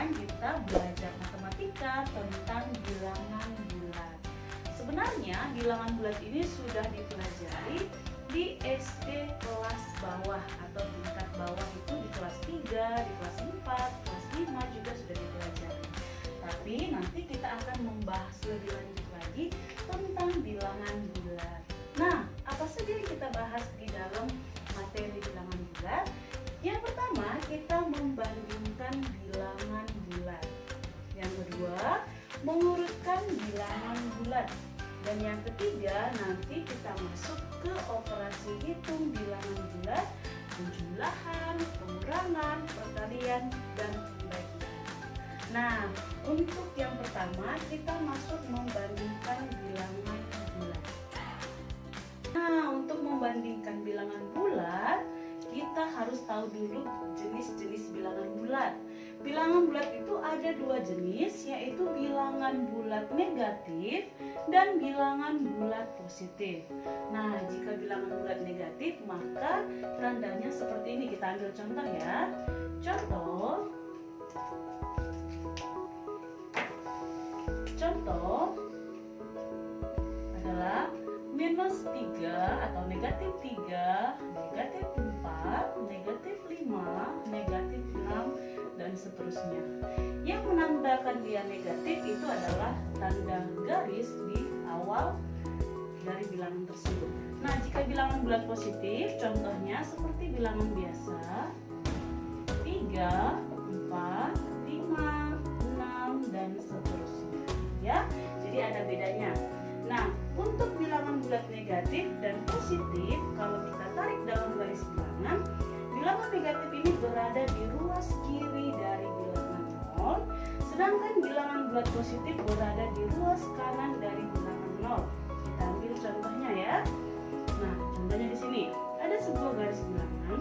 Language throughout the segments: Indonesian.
kawan-kawan, kita belajar matematika tentang bilangan bulat. Sebenarnya bilangan bulat ini sudah dipelajari di SD kelas bawah atau tingkat bawah, itu di kelas 3, di kelas 4, kelas 5 juga sudah dipelajari. Tapi nanti kita akan membahas lebih lanjut lagi tentang bilangan bulat. Nah, apa saja yang kita bahas di dalam materi bilangan bulat? Yang pertama, kita membandingkan bilangan bulat. Yang kedua, mengurutkan bilangan bulat. Dan yang ketiga, nanti kita masuk ke operasi hitung bilangan bulat, penjumlahan, pengurangan, perkalian, dan pembagian. Nah, untuk yang pertama, kita masuk membandingkan bilangan bulat. Nah, untuk membandingkan bilangan bulat, kita harus tahu dulu jenis-jenis bilangan bulat. Bilangan bulat itu ada dua jenis, yaitu bilangan bulat negatif dan bilangan bulat positif. Nah, jika bilangan bulat negatif, maka tandanya seperti ini. Kita ambil contoh ya. Contoh adalah minus 3 atau negatif 3, negatif 4, negatif 5, negatif 6, dan seterusnya. Yang menandakan dia negatif itu adalah tanda garis di awal dari bilangan tersebut. Nah, jika bilangan bulat positif, contohnya seperti bilangan biasa, 3, 4, 5, 6, dan seterusnya. Ya, jadi ada bedanya. Nah, untuk bilangan bulat negatif dan positif, kalau kita tarik dalam garis bilangan, bilangan negatif ini berada di ruas kiri dari bilangan 0, sedangkan bilangan bulat positif berada di ruas kanan dari bilangan 0. Kita ambil contohnya ya. Nah, contohnya di sini ada sebuah garis bilangan.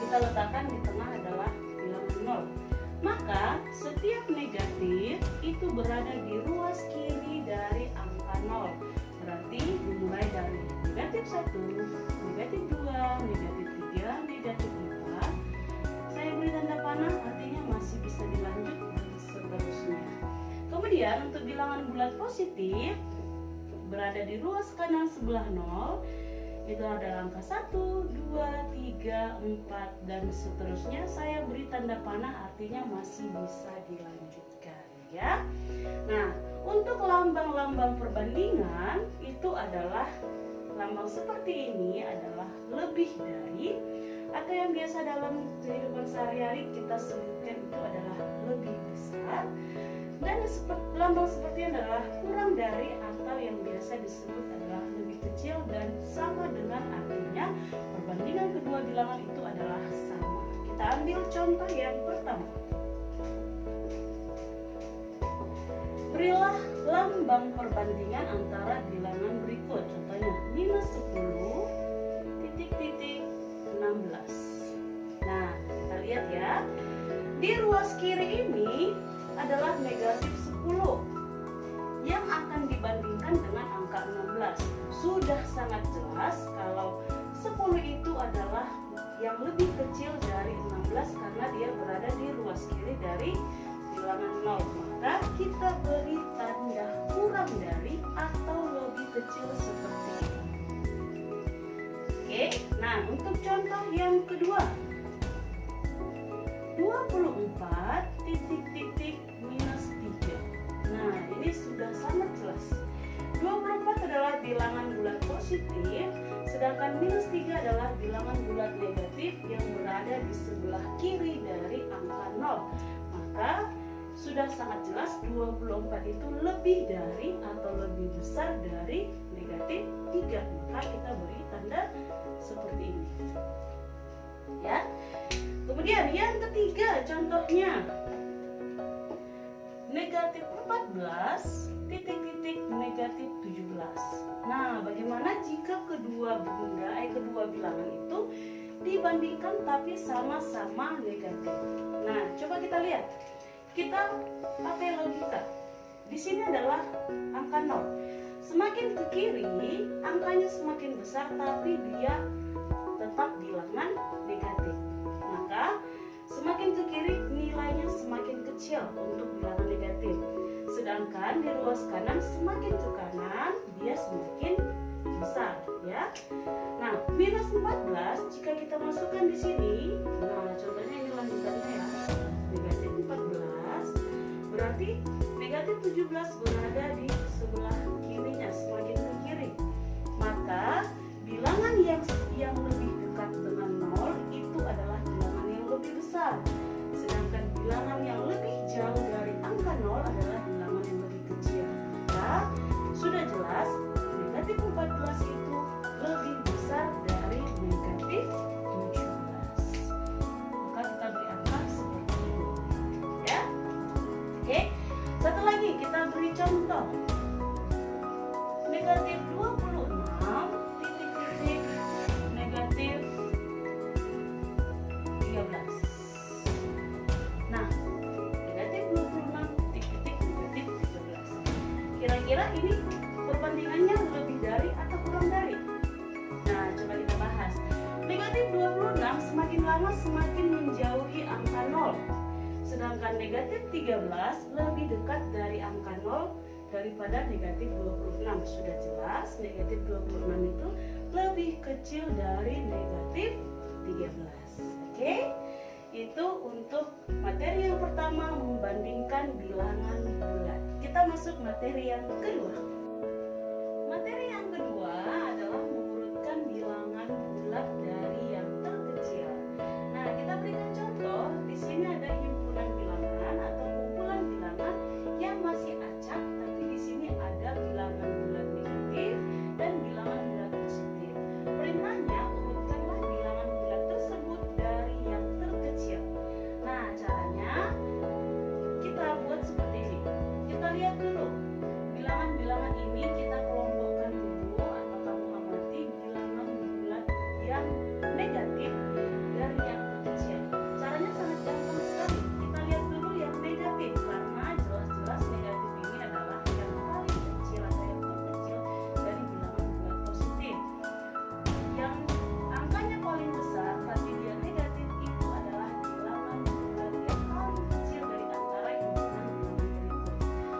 Kita letakkan di tengah adalah bilangan 0. Maka setiap negatif itu berada di ruas kiri dari angka 0. Berarti dimulai dari negatif 1, negatif 2, negatif 3, negatif 4. Saya beri tanda panah, artinya masih bisa dilanjut dan seterusnya. Kemudian untuk bilangan bulat positif berada di ruas kanan sebelah 0. Itu ada angka 1, 2, 3, 4, dan seterusnya. Saya beri tanda panah, artinya masih bisa dilanjutkan ya. Nah, untuk lambang-lambang perbandingan itu adalah lambang seperti ini adalah lebih dari, atau yang biasa dalam kehidupan sehari-hari kita sebutkan itu adalah lebih besar. Dan lambang seperti ini adalah kurang dari, atau yang biasa disebut adalah lebih kecil, dan sama dengan artinya perbandingan kedua bilangan itu adalah sama. Kita ambil contoh yang pertama. Berilah lambang perbandingan antara bilangan berikut. Contohnya minus 10, titik-titik 16. Nah, kita lihat ya. Di ruas kiri ini adalah negatif 10 yang akan dibandingkan dengan angka 16. Sudah sangat jelas kalau 10 itu adalah yang lebih kecil dari 16 karena dia berada di ruas kiri dari bilangan 0. Maka kita beri tanda kurang dari atau lebih kecil seperti ini. Oke, nah untuk contoh yang kedua, 24 titik-titik minus 3. Nah, ini sudah sangat jelas. 24 adalah bilangan bulat positif, sedangkan minus 3 adalah bilangan bulat negatif yang berada di sebelah kiri dari angka 0. Maka sudah sangat jelas 24 itu lebih dari atau lebih besar dari negatif 3. Maka kita beri tanda seperti ini. Ya. Kemudian yang ketiga contohnya negatif 14 titik-titik negatif 17. Nah, bagaimana jika kedua bilangan itu dibandingkan tapi sama-sama negatif? Nah, coba kita lihat. Kita pakai logika. Di sini adalah angka 0. Semakin ke kiri, angkanya semakin besar, tapi dia tetap bilangan negatif. Maka semakin ke kiri nilai kemudian di ruas kanan semakin ke kanan dia semakin besar ya. Nah, minus 14 jika kita masukkan di sini, nah contohnya ini lanjutannya ya, negatif 14 berarti negatif 17 berada di sebelah kirinya, semakin ke kiri. Maka bilangan yang lebih dekat dengan 0 itu adalah bilangan yang lebih besar. Sedangkan bilangan yang lebih jauh dari angka 0 adalah bilangan yang lebih kecil. Maka sudah jelas negatif 14 itu lebih besar dari negatif 17. Maka kita beri angka seperti ini ya. Oke, satu lagi kita beri contoh. Negatif 26 titik-titik negatif 13. Nah, negatif 26 titik-titik negatif 13. Kira-kira ini perbandingannya lebih dari atau kurang dari? Nah, coba kita bahas. Negatif 26 semakin lama semakin menjauhi angka 0. Sedangkan negatif 13 lebih dekat dari angka 0 daripada negatif 26. Sudah jelas negatif 26 itu lebih kecil dari negatif 13. Oke? Itu untuk materi yang pertama, membandingkan bilangan bulat. Kita masuk materi yang kedua. Materi yang kedua adalah mengurutkan bilangan bulat dari yang terkecil. Nah, kita berikan contoh. Di sini ada himpunan bilangan atau kumpulan bilangan yang masih acak, tapi di sini ada bilangan bulat negatif dan bilangan bulat positif. Perintahnya urutkanlah bilangan bulat tersebut dari yang terkecil. Nah, caranya kita buat seperti ini. Kita lihat dulu bilangan-bilangan ini, kita kelompokkan dulu atau kamu amati bilangan bulat yang negatif dari yang terkecil. Caranya sangat gampang sekali. Kita lihat dulu yang negatif, karena jelas-jelas negatif ini adalah yang paling kecil atau yang terkecil dari bilangan bulat positif. Yang angkanya paling besar tapi dia negatif itu adalah bilangan bulat yang paling kecil dari antara himpunan bilangan berikut.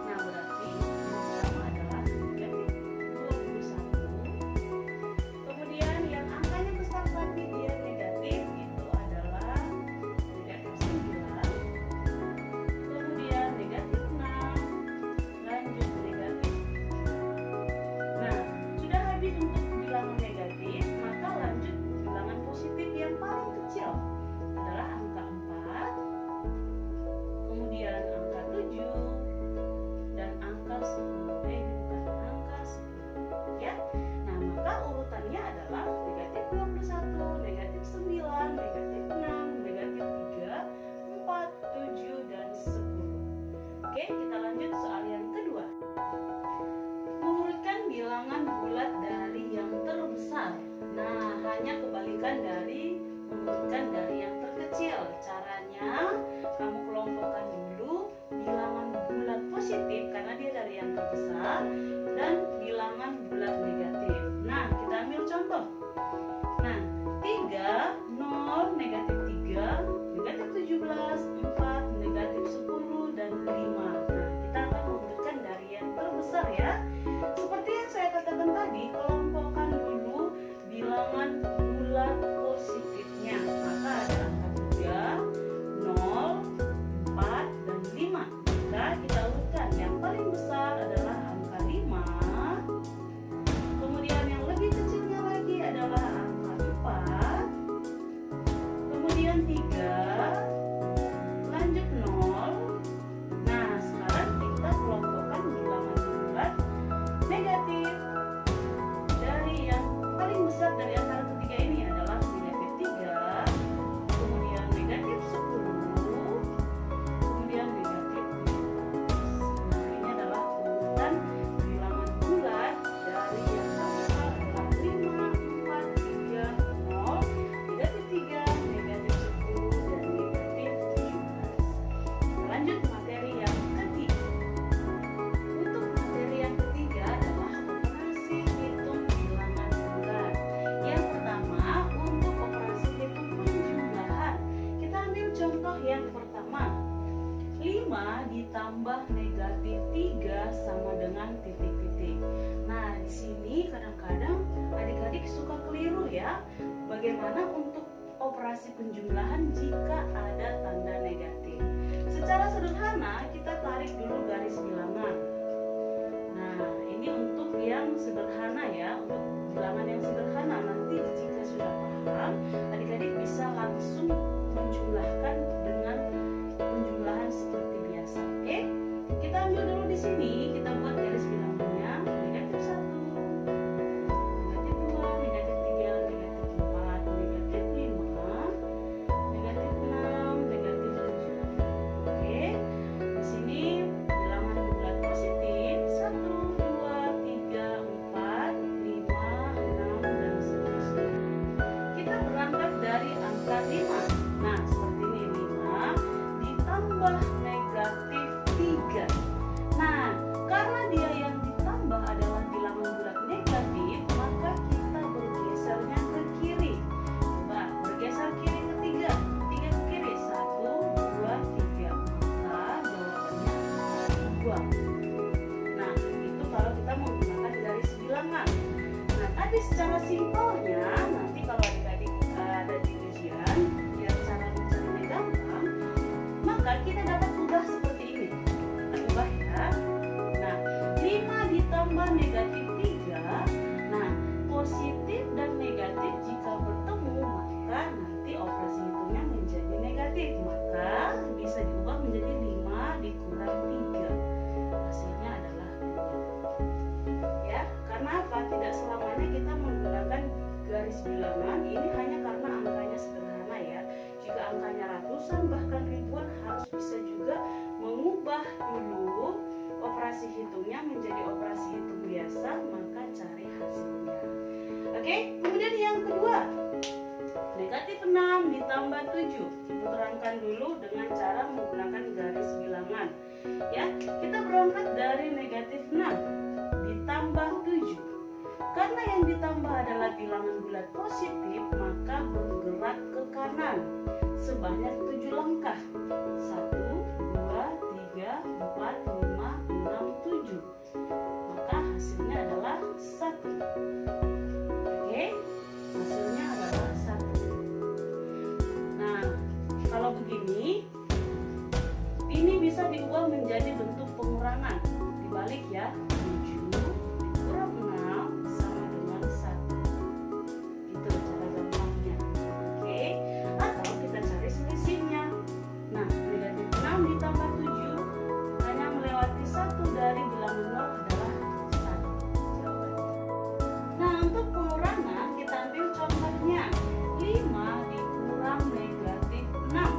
Nah, berarti yang pertama adalah negatif 21. Kemudian yang angkanya besar tapi dia negatif itu adalah negatif 9. Kemudian negatif 6. Lanjut negatif. Nah, sudah habis untuk bilangan negatif, maka lanjut bilangan positif yang paling kecil adalah angka 4, kemudian angka 7, dan angka 10. Ini bukan angka 10 ya. Nah, maka urutannya adalah negatif 21, negatif 9, negatif 6, negatif 3, 4, 7, dan 10. Oke, kita lanjut soal yang kedua. Mengurutkan bilangan bulat dari yang terbesar. Nah, hanya kebalikan dari mengurutkan dari yang terkecil. Caranya kamu kelompokkan dulu bilangan bulat positif karena dia dari yang terbesar dan bilangan bulat negatif. Nah, kita ambil contoh. Nah, 3, 0, negatif 3, negatif 17, 4, negatif 10, dan 5. Nah, kita akan mengurutkan dari yang terbesar ya. Seperti yang saya katakan tadi, kelompokkan dulu bilangan bulat positifnya. Maka sama dengan titik-titik. Nah, di sini kadang-kadang adik-adik suka keliru ya. Bagaimana untuk operasi penjumlahan jika ada tanda negatif? Secara sederhana kita tarik dulu garis bilangan. Nah, ini untuk yang sederhana ya, untuk bilangan yang sederhana. Nanti jika sudah paham, adik-adik bisa langsung menjumlahkan dengan penjumlahan seperti biasa. Oke? Kita ambil dulu di sini, kita buat garis bilangannya negatif 1, negatif 2, negatif 3, negatif 4, negatif 5, negatif 6, negatif 7. Oke? Di sini bilangan bulat positif 1, 2, 3, 4, 5, 6 dan seterusnya. Kita berangkat dari angka 5. Nah, seperti ini 5 ditambah negatif 3. Nah, karena dia yang ditambah adalah bilangan bulat negatif, maka kita bergesernya ke kiri. Coba bergeser kiri ke 3. 3 ke kiri 1, 2, 3. Maka jawabannya 2. Nah, itu kalau kita menggunakan garis bilangan. Nah, tadi secara simpelnya, nanti kalau adik-adik ada di ujian, biar cara mencarinya gampang, maka kita dapat ubah seperti ini. Kita ubah ya. Nah, 5 ditambah negatif 3. Nah, positif dan negatif jika bertemu, maka nanti operasi hitungnya menjadi negatif. Maka bisa diubah menjadi 5 dikurang 3. Hasilnya adalah 2. Ya, karena apa? Tidak selamanya kita menggunakan garis bilangan. Ini hanya karena angkanya sederhana ya. Jika angkanya ratusan bahkan ribuan, harus bisa juga mengubah dulu operasi hitungnya menjadi operasi hitung biasa, maka cari hasilnya. Oke, kemudian yang kedua, negatif 6 ditambah 7. Ibu terangkan dulu dengan cara menggunakan garis bilangan. Ya, kita berangkat dari negatif 6 ditambah 7. Karena yang ditambah adalah bilangan bulat positif, maka bergerak ke kanan sebanyak 7 langkah. 1, 2, 3, 4, 5, 6, 7. Maka hasilnya adalah 1. Oke, hasilnya adalah 1. Nah, kalau begini, ini bisa diubah menjadi bentuk pengurangan. Dibalik ya, 7 dikurang 6 sama dengan 1. Itu cara gampangnya. Oke, atau kita cari selisihnya. Nah, negatif 6 ditambah 7 hanya melewati 1 dari bilangan 0 adalah 1 jawabannya. Nah, untuk pengurangan kita ambil contohnya 5 dikurang negatif 6.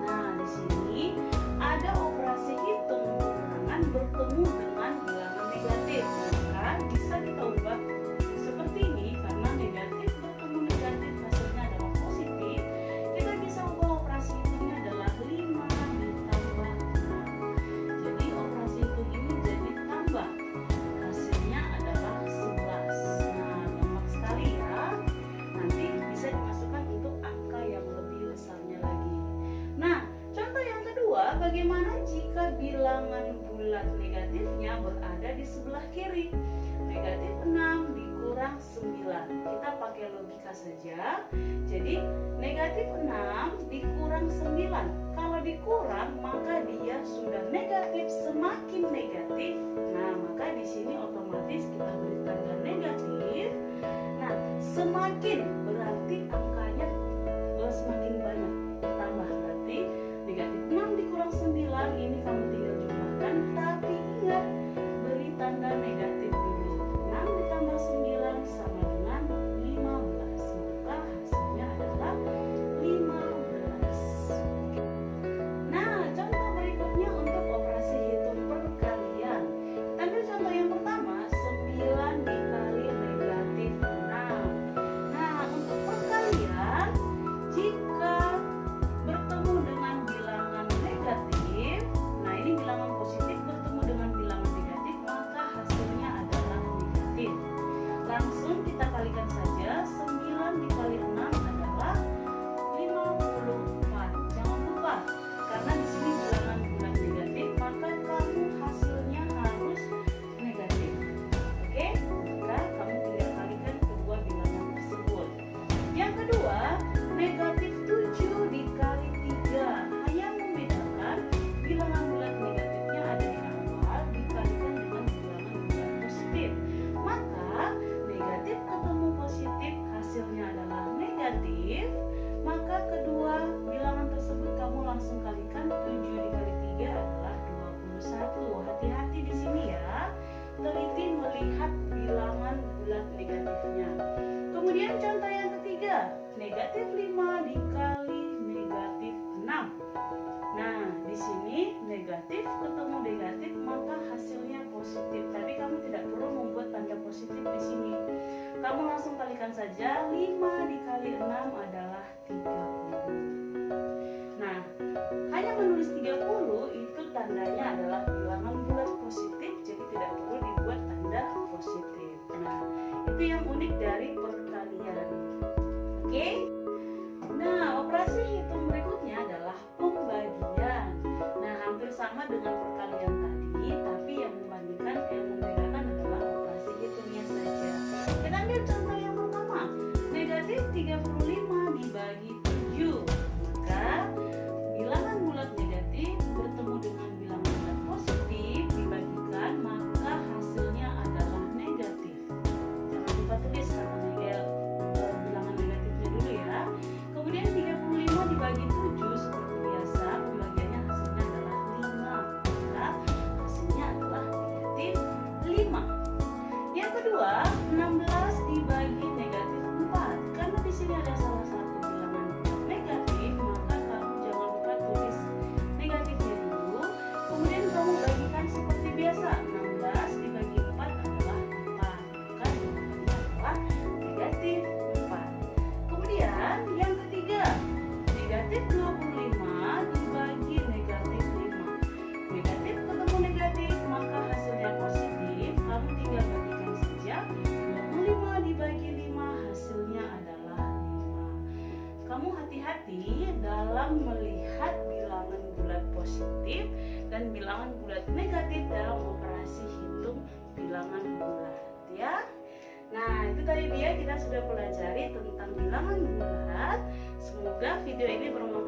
Nah, di sini ada operasi hitung pengurangan bertemu dengan bilangan negatif. Maka bisa kita ubah seperti ini, karena negatif bertemu negatif hasilnya adalah positif. Kita bisa ubah operasi hitungnya adalah 5 ditambah 6. Jadi operasi hitung ini jadi tambah. Hasilnya adalah 11. Nah, gampang sekali ya. Nanti bisa dimasukkan untuk angka yang lebih besarnya lagi. Nah, contoh yang kedua, bagaimana jika bilangan bulat negatifnya berada di sebelah kiri? Negatif 6 dikurang 9. Kita pakai logika saja. Jadi negatif 6 dikurang 9. Kalau dikurang, maka dia sudah negatif. Semakin negatif, nah maka di sini otomatis kita beri tanda negatif. Nah, semakin berarti angkanya semakin banyak. Tambah berarti negatif 6 dikurang 9, ini kamu tinggal jumlahkan, tapi ingat beri tanda negatif dulu. 6 ditambah 9 sama dengan 15, maka hasilnya adalah 15. Nah, contoh berikutnya untuk operasi hitung perkalian. Kita ambil contoh yang pertama, 9 dikali negatif 6. Nah, untuk perkalian kamu hati-hati dalam melihat bilangan bulat positif dan bilangan bulat negatif dalam operasi hitung bilangan bulat ya. Nah, itu tadi dia kita sudah pelajari tentang bilangan bulat. Semoga video ini bermanfaat